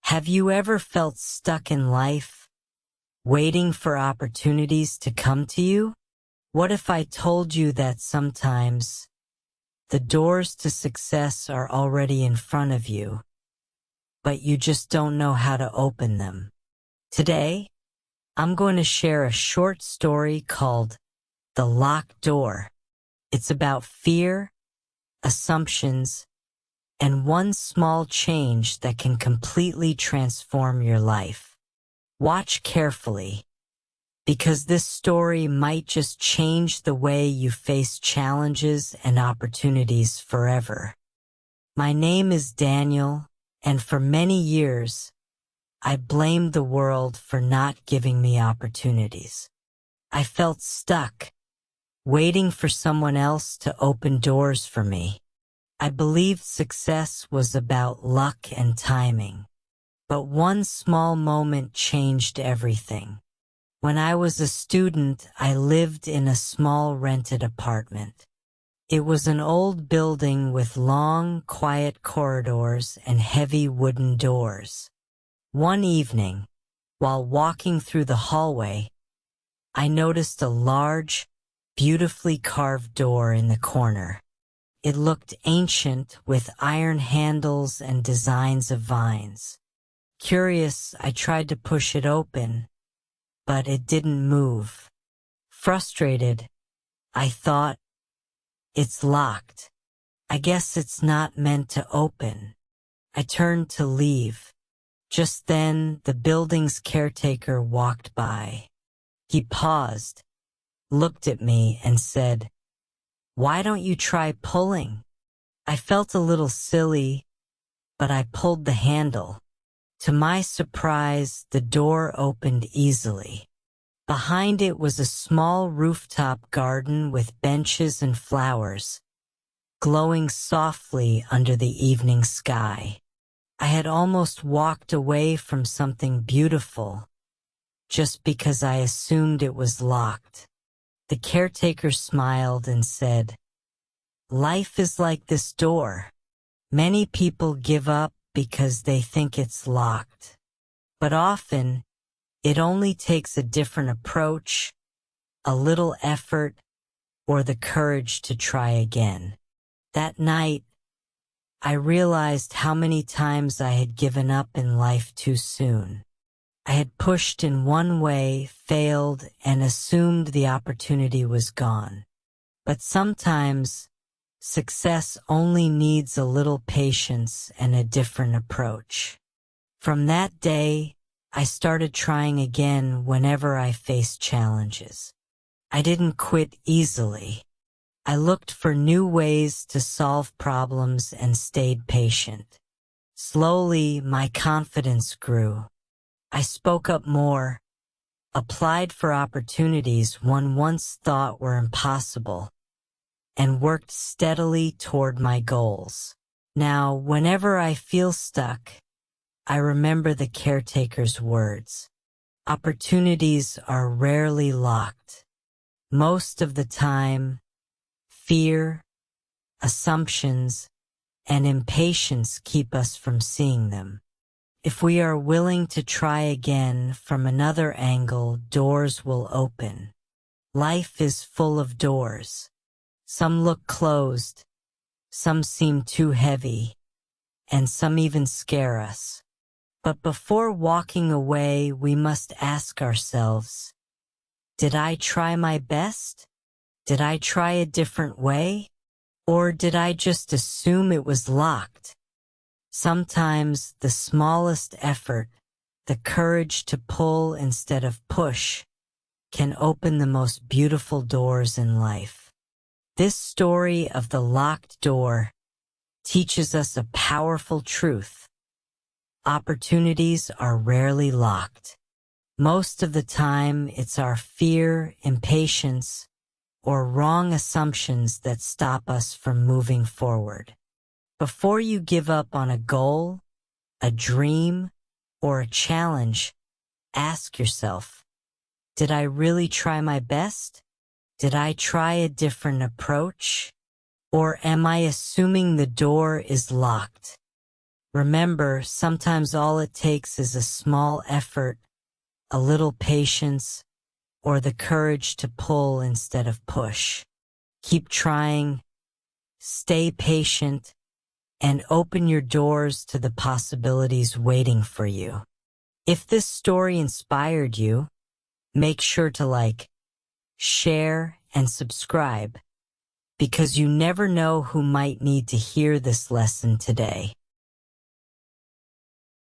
Have you ever felt stuck in life, waiting for opportunities to come to you? What if I told you that sometimes the doors to success are already in front of you, but you just don't know how to open them? Today, I'm going to share a short story called The Locked Door. It's about fear, assumptions, and one small change that can completely transform your life. Watch carefully, because this story might just change the way you face challenges and opportunities forever. My name is Daniel, and for many years, I blamed the world for not giving me opportunities. I felt stuck, waiting for someone else to open doors for me. I believed success was about luck and timing. But one small moment changed everything. When I was a student, I lived in a small rented apartment. It was an old building with long, quiet corridors and heavy wooden doors. One evening, while walking through the hallway, I noticed a large, beautifully carved door in the corner. It looked ancient, with iron handles and designs of vines. Curious, I tried to push it open, but it didn't move. Frustrated, I thought, it's locked. I guess it's not meant to open. I turned to leave. Just then, the building's caretaker walked by. He paused, looked at me, and said, "Why don't you try pulling?" I felt a little silly, but I pulled the handle. To my surprise, the door opened easily. Behind it was a small rooftop garden with benches and flowers, glowing softly under the evening sky. I had almost walked away from something beautiful, just because I assumed it was locked. The caretaker smiled and said, "Life is like this door. Many people give up because they think it's locked. But often, it only takes a different approach, a little effort, or the courage to try again." That night, I realized how many times I had given up in life too soon. I had pushed in one way, failed, and assumed the opportunity was gone. But sometimes, success only needs a little patience and a different approach. From that day, I started trying again whenever I faced challenges. I didn't quit easily. I looked for new ways to solve problems and stayed patient. Slowly, my confidence grew. I spoke up more, applied for opportunities one once thought were impossible, and worked steadily toward my goals. Now, whenever I feel stuck, I remember the caretaker's words. Opportunities are rarely locked. Most of the time, fear, assumptions, and impatience keep us from seeing them. If we are willing to try again from another angle, doors will open. Life is full of doors. Some look closed, some seem too heavy, and some even scare us. But before walking away, we must ask ourselves, did I try my best? Did I try a different way? Or did I just assume it was locked? Sometimes the smallest effort, the courage to pull instead of push, can open the most beautiful doors in life. This story of the locked door teaches us a powerful truth. Opportunities are rarely locked. Most of the time, it's our fear, impatience, or wrong assumptions that stop us from moving forward. Before you give up on a goal, a dream, or a challenge, ask yourself, did I really try my best? Did I try a different approach? Or am I assuming the door is locked? Remember, sometimes all it takes is a small effort, a little patience, or the courage to pull instead of push. Keep trying, stay patient, and open your doors to the possibilities waiting for you. If this story inspired you, make sure to like, share, and subscribe, because you never know who might need to hear this lesson today.